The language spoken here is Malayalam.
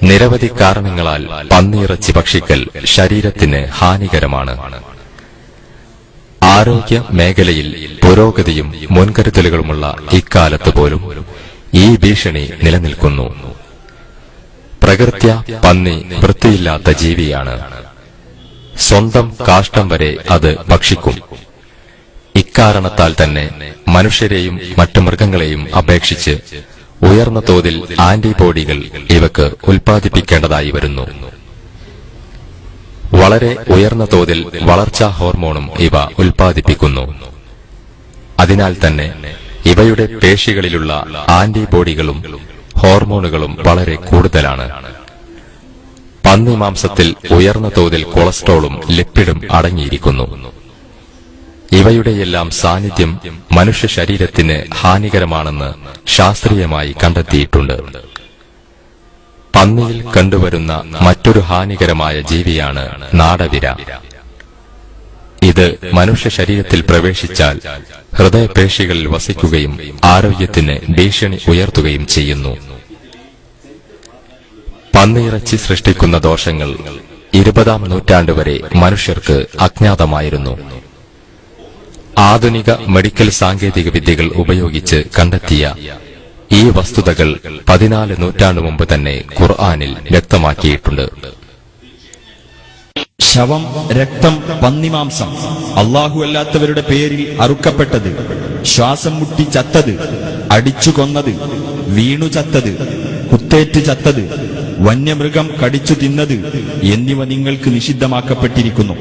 നിരവധി കാരണങ്ങളാൽ പന്നിയിറച്ചി ഭക്ഷിക്കൽ ശരീരത്തിന് ഹാനികരമാണ്. ആരോഗ്യ മേഖലയിൽ പുരോഗതിയും മുൻകരുതലുകളുമുള്ള ഇക്കാലത്ത് പോലും ഈ ഭീഷണി നിലനിൽക്കുന്നു. പ്രകൃത്യാ പന്നി വൃത്തിയില്ലാത്ത ജീവിയാണ്. സ്വന്തം കാഷ്ടം വരെ അത് ഭക്ഷിക്കും. ഇക്കാരണത്താൽ തന്നെ മനുഷ്യരെയും മറ്റു മൃഗങ്ങളെയും അപേക്ഷിച്ച് ഉയർന്ന തോതിൽ ആന്റിബോഡികൾ ഇവക്ക് ഉൽപ്പാദിപ്പിക്കേണ്ടതായി വരുന്നു. വളരെ ഉയർന്ന തോതിൽ വളർച്ചാ ഹോർമോണും ഇവ ഉൽപ്പാദിപ്പിക്കുന്നു. അതിനാൽ തന്നെ ഇവയുടെ പേശികളിലുള്ള ആന്റിബോഡികളും ഹോർമോണുകളും വളരെ കൂടുതലാണ്. പന്നി മാംസത്തിൽ ഉയർന്ന തോതിൽ കൊളസ്ട്രോളും ലിപ്പിഡും അടങ്ങിയിരിക്കുന്നു. ഇവയുടെയെല്ലാം സാന്നിധ്യം മനുഷ്യ ശരീരത്തിന് ഹാനികരമാണെന്ന് ശാസ്ത്രീയമായി കണ്ടെത്തിയിട്ടുണ്ട്. പന്നിയിൽ കണ്ടുവരുന്ന മറ്റൊരു ഹാനികരമായ ജീവിയാണ് നാടവിര. ഇത് മനുഷ്യ ശരീരത്തിൽ പ്രവേശിച്ചാൽ ഹൃദയപേശികളിൽ വസിക്കുകയും ആരോഗ്യത്തിന് ഭീഷണി ഉയർത്തുകയും ചെയ്യുന്നു. പന്നിയിറച്ചി സൃഷ്ടിക്കുന്ന ദോഷങ്ങൾ 20-ാം നൂറ്റാണ്ട് വരെ മനുഷ്യർക്ക് അജ്ഞാതമായിരുന്നു. ആധുനിക മെഡിക്കൽ സാങ്കേതിക വിദ്യകൾ ഉപയോഗിച്ച് കണ്ടെത്തിയ ഈ വസ്തുതകൾ 14 നൂറ്റാണ്ടു മുമ്പ് തന്നെ ഖുർആനിൽ വ്യക്തമാക്കിയിട്ടുണ്ട്. ശവം, രക്തം, പന്നിമാംസം, അല്ലാഹു അല്ലാത്തവരുടെ പേരിൽ അറുക്കപ്പെട്ടത്, ശ്വാസം മുട്ടി ചത്തത്, അടിച്ചു കൊന്നത്, വീണു ചത്തത്, കുത്തേറ്റ് ചത്തത്, വന്യമൃഗം കടിച്ചു തിന്നത് എന്നിവ നിങ്ങൾക്ക് നിഷിദ്ധമാക്കപ്പെട്ടിരിക്കുന്നു.